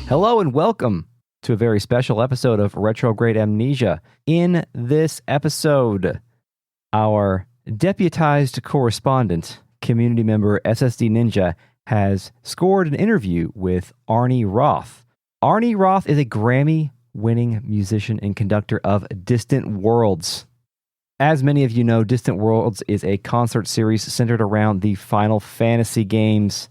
Hello and welcome to a very special episode of Retrograde Amnesia. In this episode, our deputized correspondent, community member SSD Ninja, has scored an interview with Arnie Roth. Arnie Roth is a Grammy-winning musician and conductor of Distant Worlds. As many of you know, Distant Worlds is a concert series centered around the Final Fantasy games.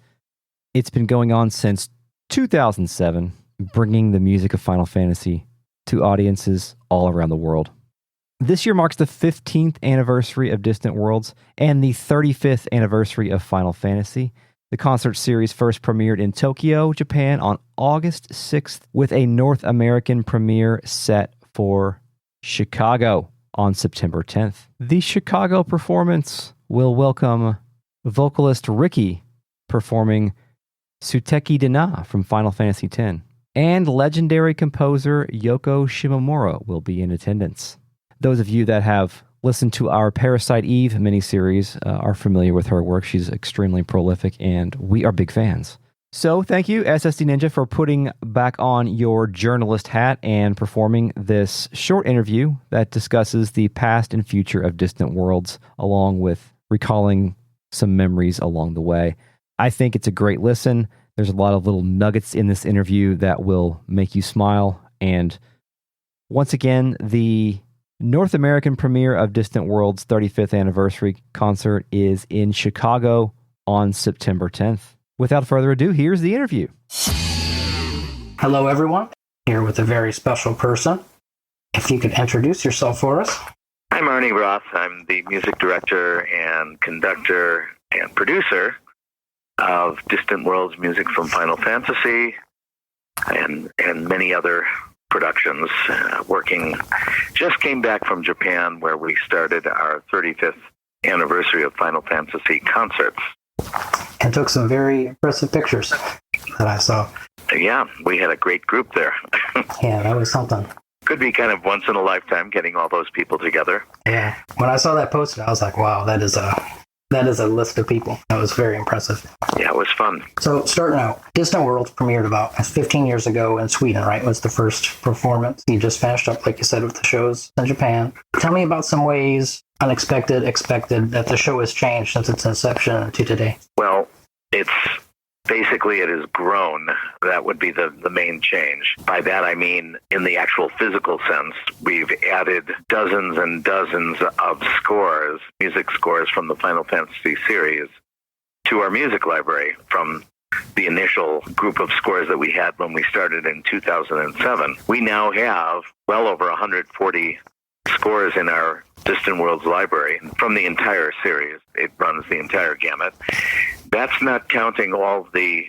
It's been going on since 2007, bringing the music of Final Fantasy to audiences all around the world. This year marks the 15th anniversary of Distant Worlds and the 35th anniversary of Final Fantasy. The concert series first premiered in Tokyo, Japan on August 6th, with a North American premiere set for Chicago on September 10th. The Chicago performance will welcome vocalist Rikki performing Suteki Dana from Final Fantasy X, and legendary composer Yoko Shimomura will be in attendance. Those of you that have listened to our Parasite Eve miniseries are familiar with her work. She's extremely prolific, and we are big fans. So thank you, SSD Ninja, for putting back on your journalist hat and performing this short interview that discusses the past and future of Distant Worlds, along with recalling some memories along the way. I think it's a great listen. There's a lot of little nuggets in this interview that will make you smile. And once again, the North American premiere of Distant Worlds' 35th anniversary concert is in Chicago on September 10th. Without further ado, here's the interview. Hello, everyone. Here with a very special person. If you could introduce yourself for us. I'm Arnie Roth. I'm the music director and conductor and producer of Distant Worlds music from Final Fantasy and many other productions. Just came back from Japan, where we started our 35th anniversary of Final Fantasy concerts. And took some very impressive pictures that I saw. Yeah, we had a great group there. Yeah, that was something. Could be kind of once in a lifetime getting all those people together. Yeah, when I saw that poster, I was like, wow, that is a list of people. That was very impressive. Yeah, it was fun. So, starting out, Distant Worlds premiered about 15 years ago in Sweden, right? Was the first performance. You just finished up, like you said, with the shows in Japan. Tell me about some ways, unexpected, expected, that the show has changed since its inception to today. Well, it has grown. That would be the main change. By that, I mean, in the actual physical sense, we've added dozens and dozens of scores, music scores from the Final Fantasy series, to our music library from the initial group of scores that we had when we started in 2007. We now have well over 140 scores in our Distant Worlds library from the entire series. It runs the entire gamut. That's not counting all the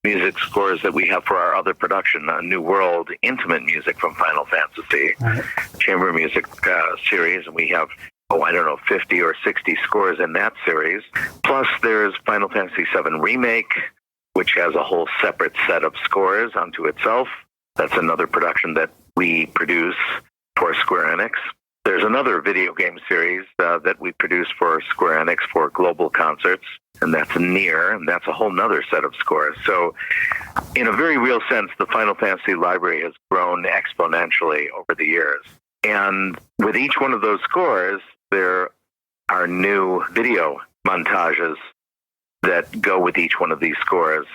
music scores that we have for our other production, New World intimate music from Final Fantasy, right. Chamber music series, and we have 50 or 60 scores in that series. Plus there's Final Fantasy VII Remake, which has a whole separate set of scores unto itself. That's another production that we produce for Square Enix. There's another video game series that we produce for Square Enix for global concerts, and that's Nier, and that's a whole nother set of scores. So in a very real sense, the Final Fantasy library has grown exponentially over the years. And with each one of those scores, there are new video montages that go with each one of these scores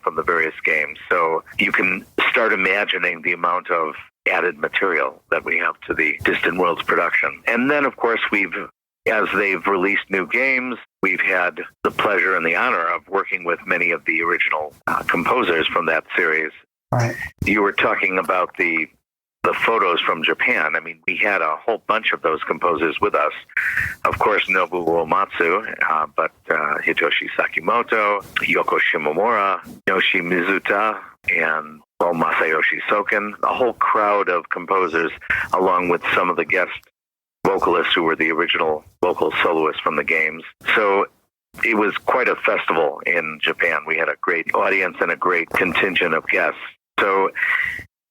from the various games. So you can start imagining the amount of added material that we have to the Distant Worlds production. And then, of course, as they've released new games, we've had the pleasure and the honor of working with many of the original composers from that series. Right. You were talking about the photos from Japan. I mean, we had a whole bunch of those composers with us. Of course, Nobuo Uematsu, but Hitoshi Sakimoto, Yoko Shimomura, Yoshi Mizuta, and Masayoshi Soken, a whole crowd of composers, along with some of the guest vocalists who were the original vocal soloists from the games. So it was quite a festival in Japan. We had a great audience and a great contingent of guests. So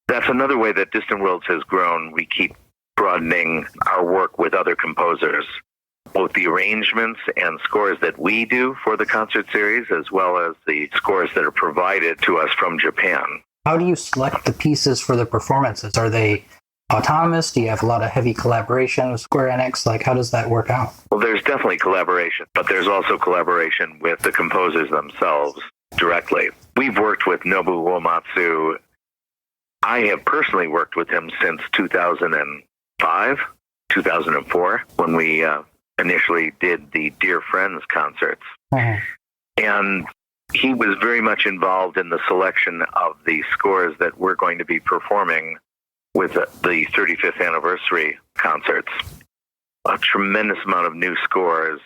that's another way that Distant Worlds has grown. We keep broadening our work with other composers, both the arrangements and scores that we do for the concert series, as well as the scores that are provided to us from Japan. How do you select the pieces for the performances? Are they autonomous? Do you have a lot of heavy collaboration with Square Enix? Like, how does that work out? Well, there's definitely collaboration, but there's also collaboration with the composers themselves directly. We've worked with Nobuo Uematsu. I have personally worked with him since 2005, 2004, when we initially did the Dear Friends concerts. And he was very much involved in the selection of the scores that we're going to be performing with the 35th anniversary concerts. A tremendous amount of new scores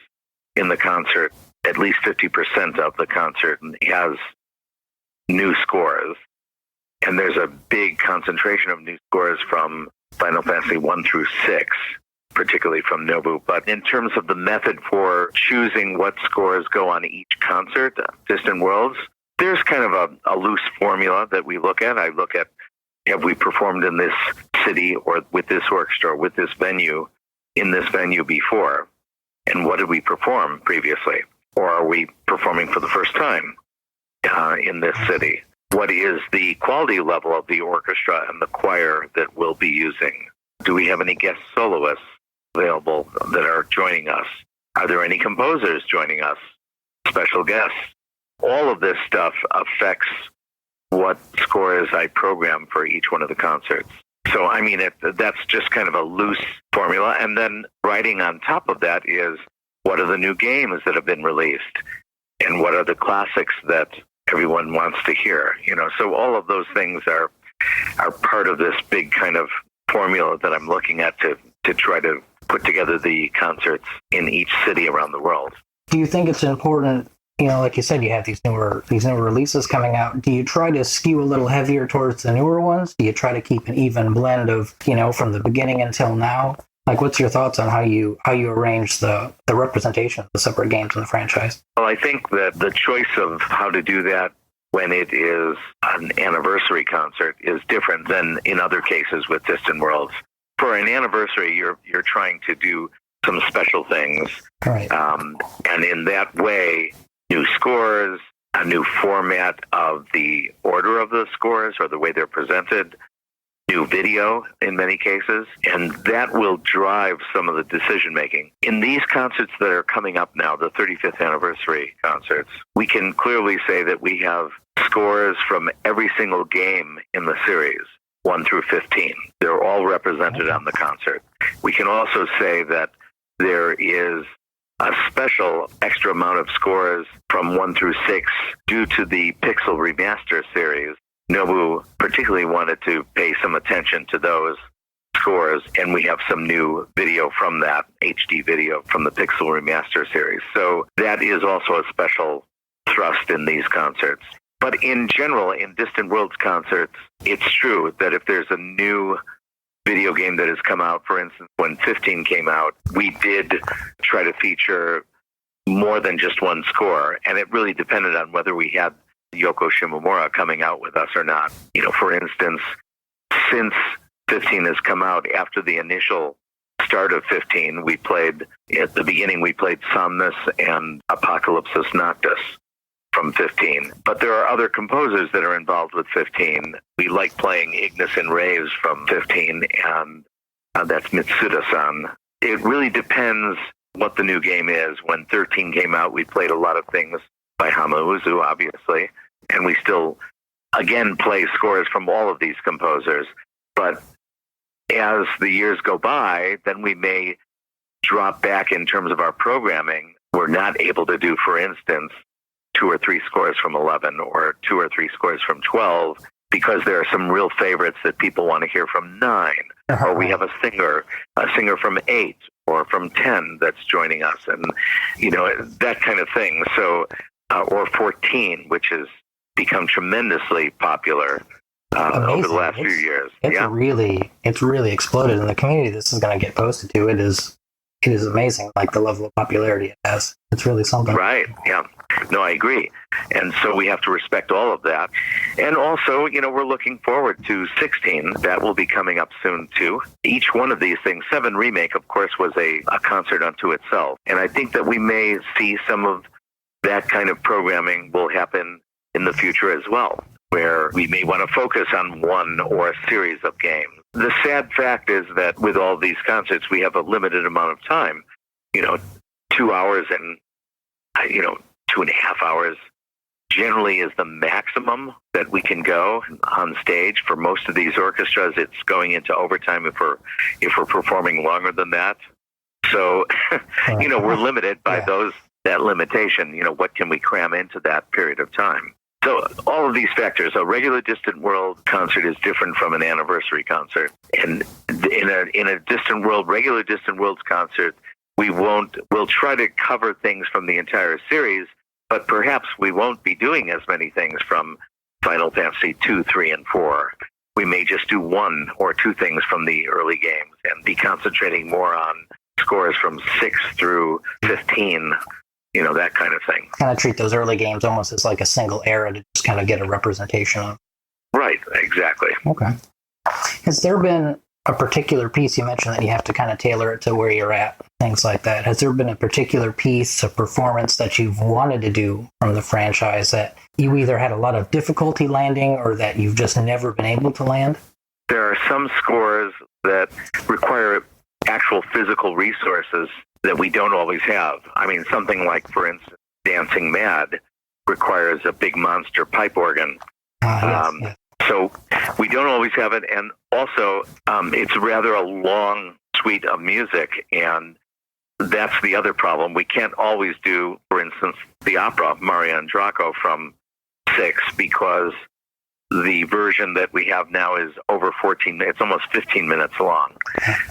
in the concert. At least 50% of the concert has new scores. And there's a big concentration of new scores from Final Fantasy 1 through 6, particularly from Nobu. But in terms of the method for choosing what scores go on each concert, Distant Worlds, there's kind of a loose formula that we look at. I look at, have we performed in this city or with this orchestra or with this venue, in this venue before? And what did we perform previously? Or are we performing for the first time in this city? What is the quality level of the orchestra and the choir that we'll be using? Do we have any guest soloists available that are joining us? Are there any composers joining us? Special guests? All of this stuff affects what scores I program for each one of the concerts. So, I mean, that's just kind of a loose formula. And then writing on top of that is, what are the new games that have been released? And what are the classics that everyone wants to hear? You know, so all of those things are part of this big kind of formula that I'm looking at to try to put together the concerts in each city around the world. Do you think it's important, you know, like you said, you have these newer releases coming out. Do you try to skew a little heavier towards the newer ones? Do you try to keep an even blend of, you know, from the beginning until now? Like, what's your thoughts on how you arrange the representation of the separate games in the franchise? Well, I think that the choice of how to do that when it is an anniversary concert is different than in other cases with Distant Worlds. For an anniversary, you're trying to do some special things. Right. And in that way, new scores, a new format of the order of the scores or the way they're presented, new video in many cases, and that will drive some of the decision making. In these concerts that are coming up now, the 35th anniversary concerts, we can clearly say that we have scores from every single game in the series, 1 through 15. They're all represented on the concert. We can also say that there is a special extra amount of scores from 1 through 6 due to the Pixel Remaster series. Nobu particularly wanted to pay some attention to those scores, and we have some new video from that, HD video from the Pixel Remaster series. So that is also a special thrust in these concerts. But in general, in Distant Worlds concerts, it's true that if there's a new video game that has come out, for instance, when 15 came out, we did try to feature more than just one score, and it really depended on whether we had Yoko Shimomura coming out with us or not. You know, for instance, since 15 has come out, after the initial start of 15, we played, at the beginning, we played Somnus and Apocalypsis Noctis from 15. But there are other composers that are involved with 15. We like playing Ignis and Raves from 15, and that's Mitsuda-san. It really depends what the new game is. When 13 came out, we played a lot of things by Hamauzu, obviously, and we still, again, play scores from all of these composers. But as the years go by, then we may drop back in terms of our programming. We're not able to do, for instance, 2 or 3 scores from 11 or 2 or 3 scores from 12 because there are some real favorites that people want to hear from 9. Or we have a singer from 8 or from 10 that's joining us, and, you know, that kind of thing. So, or 14, which has become tremendously popular over the last few years. It's really exploded in the community. This is going to get posted to. It is amazing, like the level of popularity it has. It's really something. Right. Yeah. No, I agree. And so we have to respect all of that. And also, you know, we're looking forward to 16. That will be coming up soon, too. Each one of these things, 7 Remake, of course, was a concert unto itself. And I think that we may see some of that kind of programming will happen in the future as well. where we may want to focus on one or a series of games. The sad fact is that with all these concerts, we have a limited amount of time. 2 hours and 2.5 hours generally is the maximum that we can go on stage. For most of these orchestras, it's going into overtime if we're performing longer than that. So, we're limited by that limitation. What can we cram into that period of time? So all of these factors, a regular Distant World concert is different from an anniversary concert. And in a regular Distant Worlds concert, we'll try to cover things from the entire series, but perhaps we won't be doing as many things from Final Fantasy 2, 3, and 4. We may just do 1 or 2 things from the early games and be concentrating more on scores from 6 through 15, that kind of thing. Kind of treat those early games almost as like a single era to just kind of get a representation of. Right, exactly. Okay. Has there been a particular piece, you mentioned that you have to kind of tailor it to where you're at, things like that. Has there been a particular piece, a performance that you've wanted to do from the franchise that you either had a lot of difficulty landing or that you've just never been able to land? There are some scores that require actual physical resources that we don't always have. I mean, something like, for instance, Dancing Mad requires a big monster pipe organ. Yes. So we don't always have it. And also, it's rather a long suite of music. And that's the other problem. We can't always do, for instance, the opera, Maria and Draco from 6, because the version that we have now is over 14 minutes. It's almost 15 minutes long.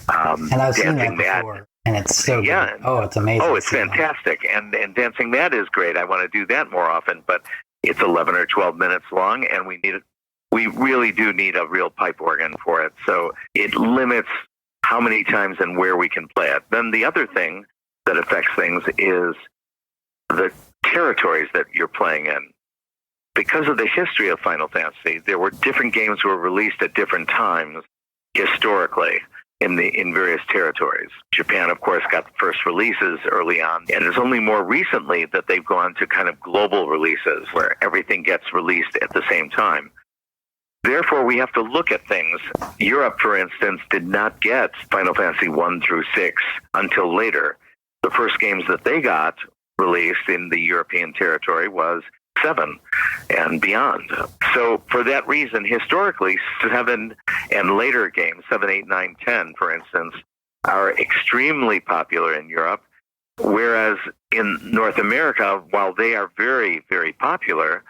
And I've seen that before. And it's so good. Oh, it's amazing. Oh, it's fantastic. And Dancing Mad is great. I want to do that more often, but it's 11 or 12 minutes long, and we really do need a real pipe organ for it. So it limits how many times and where we can play it. Then the other thing that affects things is the territories that you're playing in. Because of the history of Final Fantasy, there were different games that were released at different times historically in various territories. Japan, of course, got the first releases early on, and it's only more recently that they've gone to kind of global releases where everything gets released at the same time. Therefore, we have to look at things. Europe, for instance, did not get Final Fantasy 1 through 6 until later. The first games that they got released in the European territory was 7 and beyond. So for that reason, historically, 7 and later games, 7, 8, 9, 10, for instance, are extremely popular in Europe, whereas in North America, while they are very, very popular,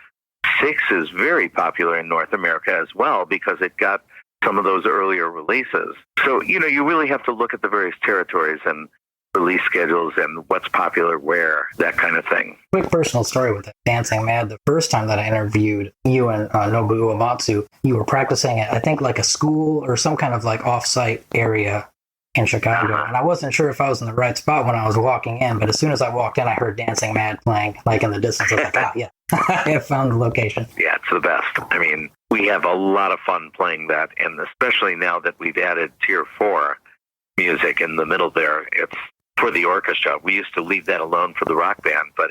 6 is very popular in North America as well because it got some of those earlier releases. So, you really have to look at the various territories and release schedules and what's popular where, that kind of thing. Quick personal story with Dancing Mad. The first time that I interviewed you and Nobuo Uematsu, you were practicing at, I think, like a school or some kind of like off-site area in Chicago. And I wasn't sure if I was in the right spot when I was walking in, but as soon as I walked in, I heard Dancing Mad playing like in the distance. I was like, yeah, I have found the location. Yeah, it's the best. I mean, we have a lot of fun playing that, and especially now that we've added Tier 4 music in the middle there, it's for the orchestra. We used to leave that alone for the rock band, but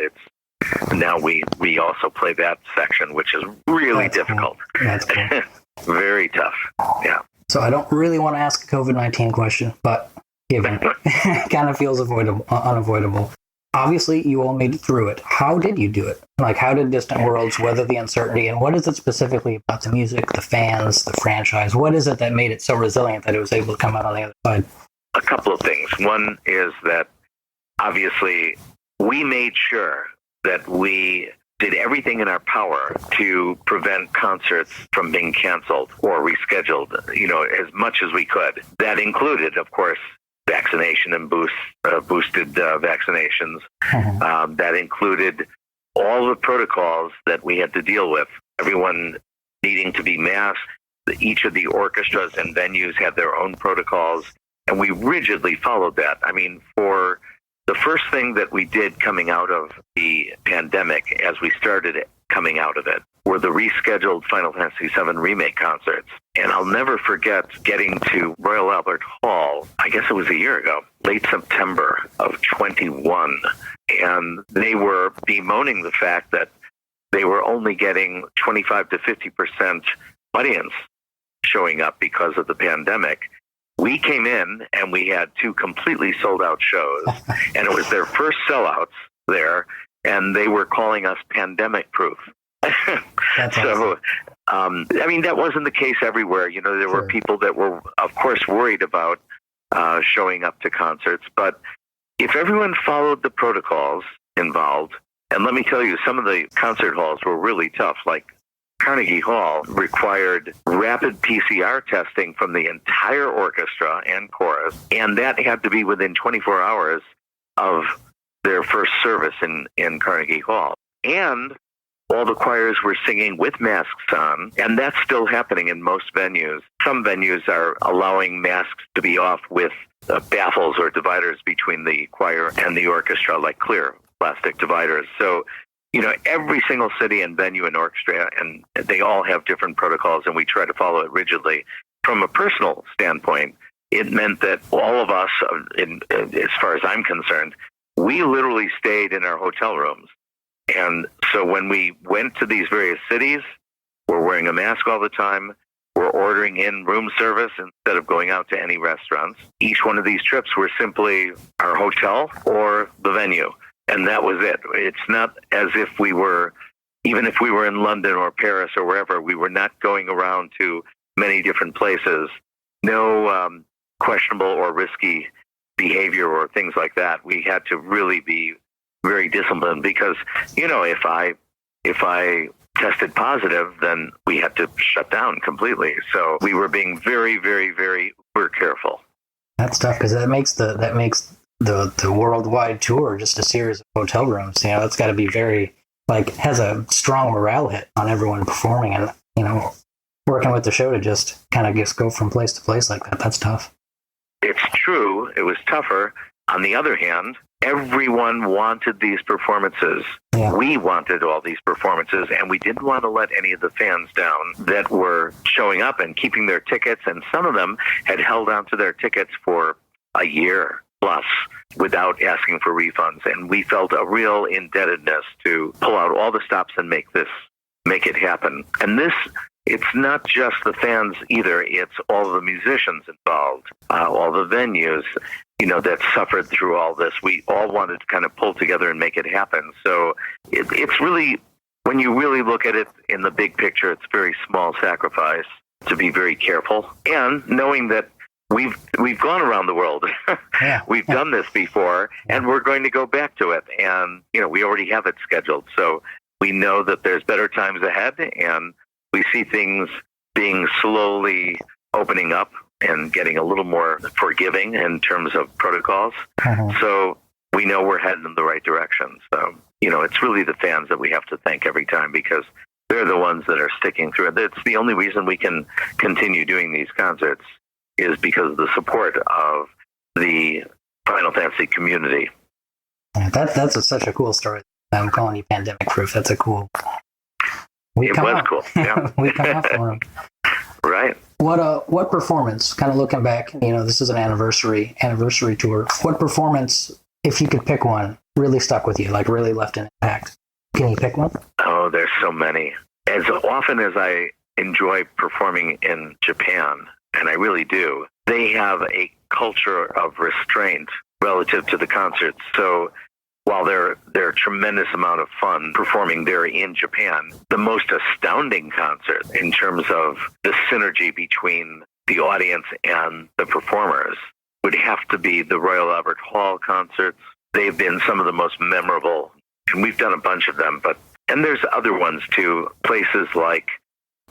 now we also play that section, which is really difficult. Cool. That's cool. Very tough. Yeah. So I don't really want to ask a COVID-19 question, but given it kind of feels unavoidable. Obviously, you all made it through it. How did you do it? Like, how did Distant Worlds weather the uncertainty? And what is it specifically about the music, the fans, the franchise? What is it that made it so resilient that it was able to come out on the other side? A couple of things. One is that obviously we made sure that we did everything in our power to prevent concerts from being canceled or rescheduled, as much as we could. That included, of course, vaccination and boosted vaccinations. Mm-hmm. That included all the protocols that we had to deal with. Everyone needing to be masked. Each of the orchestras and venues had their own protocols. And we rigidly followed that. I mean, for the first thing that we did coming out of the pandemic, as we started coming out of it, were the rescheduled Final Fantasy VII Remake concerts. And I'll never forget getting to Royal Albert Hall, I guess it was a year ago, late September of 21. And they were bemoaning the fact that they were only getting 25 to 50% audience showing up because of the pandemic. We came in and we had 2 completely sold out shows, and it was their first sellouts there, and they were calling us pandemic proof. So, I mean, that wasn't the case everywhere. There were people that were, of course, worried about showing up to concerts, but if everyone followed the protocols involved, and let me tell you, some of the concert halls were really tough, like Carnegie Hall required rapid PCR testing from the entire orchestra and chorus, and that had to be within 24 hours of their first service in Carnegie Hall. And all the choirs were singing with masks on, and that's still happening in most venues. Some venues are allowing masks to be off with baffles or dividers between the choir and the orchestra, like clear plastic dividers. So, every single city and venue and orchestra, and they all have different protocols, and we try to follow it rigidly. From a personal standpoint, it meant that all of us, as far as I'm concerned, we literally stayed in our hotel rooms. And so when we went to these various cities, we're wearing a mask all the time. We're ordering in room service instead of going out to any restaurants. Each one of these trips were simply our hotel or the venue. And that was it. It's not as if we were, even if we were in London or Paris or wherever, we were not going around to many different places. No questionable or risky behavior or things like that. We had to really be very disciplined because, if I tested positive, then we had to shut down completely. So we were being very, very, very careful. That's tough because that makes the worldwide tour just a series of hotel rooms. It's got to be very, has a strong morale hit on everyone performing, and working with the show to just kind of just go from place to place like that. That's tough. It's true. It was tougher. On the other hand, everyone wanted these performances. Yeah. We wanted all these performances, and we didn't want to let any of the fans down that were showing up and keeping their tickets, and some of them had held on to their tickets for a year plus without asking for refunds. And we felt a real indebtedness to pull out all the stops and make it happen. And it's not just the fans either. It's all the musicians involved, all the venues, that suffered through all this. We all wanted to kind of pull together and make it happen. So it's really, when you really look at it in the big picture, it's a very small sacrifice to be very careful. And knowing that we've gone around the world. Yeah. We've done this before, and we're going to go back to it. And, we already have it scheduled. So we know that there's better times ahead, and we see things being slowly opening up and getting a little more forgiving in terms of protocols. Uh-huh. So we know we're heading in the right direction. So, it's really the fans that we have to thank every time because they're the ones that are sticking through it. It's the only reason we can continue doing these concerts is because of the support of the Final Fantasy community. That's such a cool story. I'm calling you pandemic proof. That's a cool. It was cool. Yeah. We come out for him. Right. What performance? Kind of looking back, this is an anniversary tour. What performance, if you could pick one, really stuck with you, like really left an impact? Can you pick one? Oh, there's so many. As often as I enjoy performing in Japan, and I really do, they have a culture of restraint relative to the concerts. So while they're a tremendous amount of fun performing there in Japan, the most astounding concert in terms of the synergy between the audience and the performers would have to be the Royal Albert Hall concerts. They've been some of the most memorable, and we've done a bunch of them, and there's other ones too, places like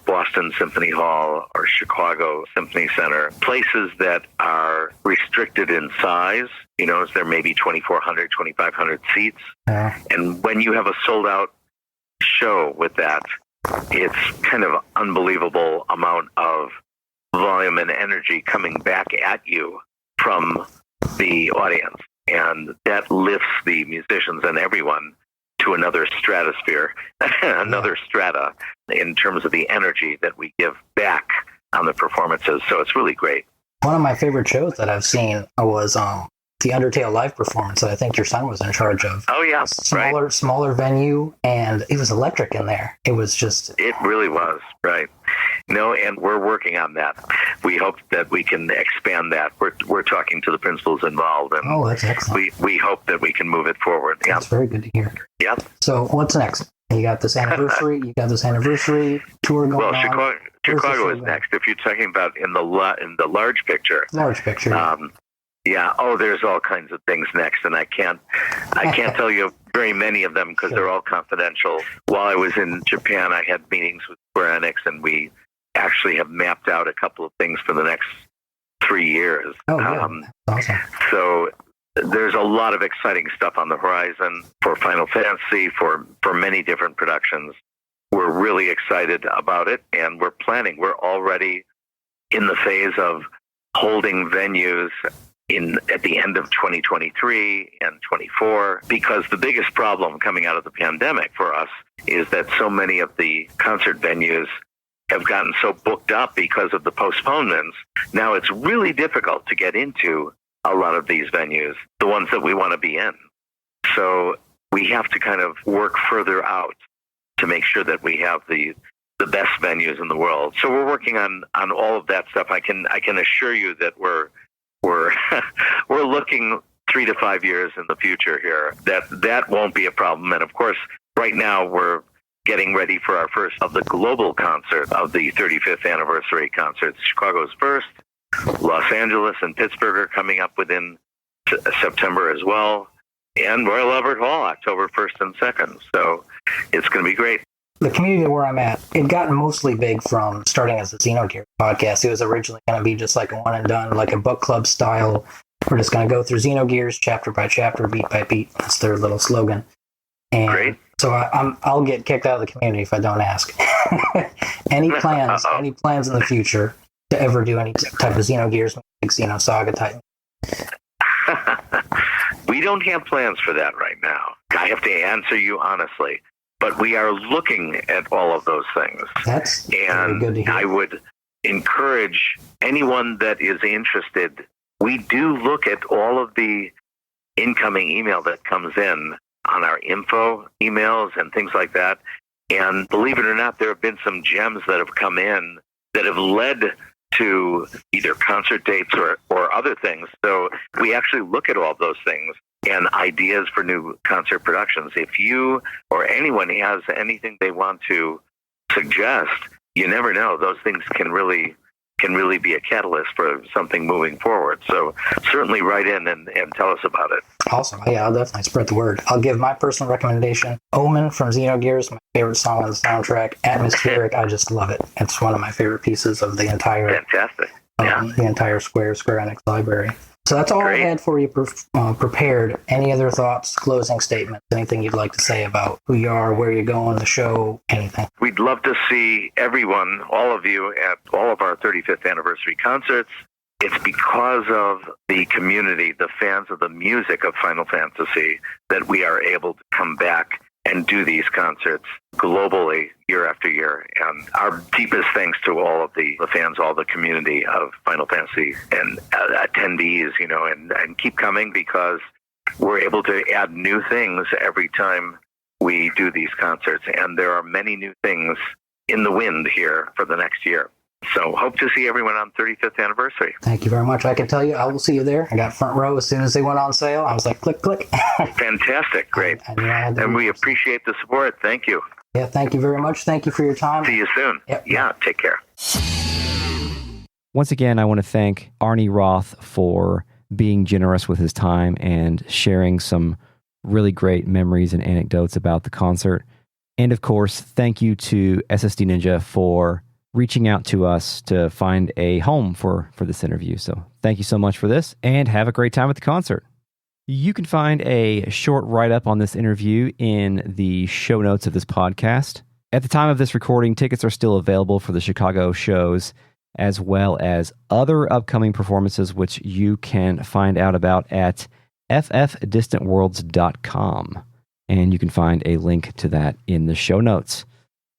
Boston Symphony Hall or Chicago Symphony Center, places that are restricted in size. There may be 2,400, 2,500 seats. And when you have a sold-out show with that, it's kind of unbelievable amount of volume and energy coming back at you from the audience. And that lifts the musicians and everyone to another stratosphere, another strata in terms of the energy that we give back on the performances. So it's really great. One of my favorite shows that I've seen was the Undertale live performance that I think your son was in charge of. Oh, yeah. Smaller venue, and it was electric in there. It was just... It really was, right. And we're working on that. We hope that we can expand that. We're talking to the principals involved, and that's excellent. We hope that we can move it forward. Yeah. That's very good to hear. Yep. So what's next? You got this anniversary. Tour going on. Well, Chicago is next. If you're talking about in the large picture. Large picture. Yeah. Oh, there's all kinds of things next, and I can't tell you very many of them because they're all confidential. While I was in Japan, I had meetings with Square Enix, and we actually have mapped out a couple of things for the next 3 years. Oh, yeah. Awesome. So there's a lot of exciting stuff on the horizon for Final Fantasy, for many different productions. We're really excited about it, and we're planning. We're already in the phase of holding venues at the end of 2023 and 24, because the biggest problem coming out of the pandemic for us is that so many of the concert venues have gotten so booked up because of the postponements. Now it's really difficult to get into a lot of these venues, the ones that we want to be in. So we have to kind of work further out to make sure that we have the best venues in the world. So we're working on all of that stuff. I can assure you that we're looking 3 to 5 years in the future here. That won't be a problem. And of course, right now we're getting ready for our first of the global concert of the 35th anniversary concerts. Chicago's first, Los Angeles and Pittsburgh are coming up within September as well, and Royal Albert Hall, October 1st and 2nd. So it's going to be great. The community where I'm at, it got mostly big from starting as a Xenogears podcast. It was originally going to be just like a one and done, like a book club style. We're just going to go through Xenogears chapter by chapter, beat by beat. That's their little slogan. And great. So I'll get kicked out of the community if I don't ask. Any plans in the future to ever do any type of Xenogears, Xenosaga type? We don't have plans for that right now. I have to answer you honestly. But we are looking at all of those things. That's very good to hear. I would encourage anyone that is interested. We do look at all of the incoming email that comes in on our info emails and things like that. And believe it or not, there have been some gems that have come in that have led to either concert dates or other things. So we actually look at all those things and ideas for new concert productions. If you or anyone has anything they want to suggest, you never know. Those things can really be a catalyst for something moving forward. So certainly write in and tell us about it. Awesome. Yeah, I'll definitely spread the word. I'll give my personal recommendation. Omen from Xenogears, my favorite song on the soundtrack. Atmospheric, I just love it. It's one of my favorite pieces of the entire fantastic. The entire Square Enix library. So that's all Great. I had for you prepared. Any other thoughts, closing statements, anything you'd like to say about who you are, where you're going, the show, anything? We'd love to see everyone, all of you, at all of our 35th anniversary concerts. It's because of the community, the fans of the music of Final Fantasy, that we are able to come back and do these concerts globally year after year. And our deepest thanks to all of the fans, all the community of Final Fantasy and attendees, and keep coming, because we're able to add new things every time we do these concerts. And there are many new things in the wind here for the next year. So hope to see everyone on 35th anniversary. Thank you very much. I can tell you, I will see you there. I got front row as soon as they went on sale. I was like, click, click. Fantastic. Great. And we appreciate the support. Thank you. Yeah, thank you very much. Thank you for your time. See you soon. Yep. Yeah, take care. Once again, I want to thank Arnie Roth for being generous with his time and sharing some really great memories and anecdotes about the concert. And of course, thank you to SSD Ninja for reaching out to us to find a home for this interview. So thank you so much for this, and have a great time at the concert. You can find a short write-up on this interview in the show notes of this podcast. At the time of this recording, tickets are still available for the Chicago shows, as well as other upcoming performances, which you can find out about at ffdistantworlds.com. And you can find a link to that in the show notes.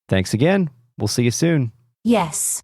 Thanks again. We'll see you soon. Yes.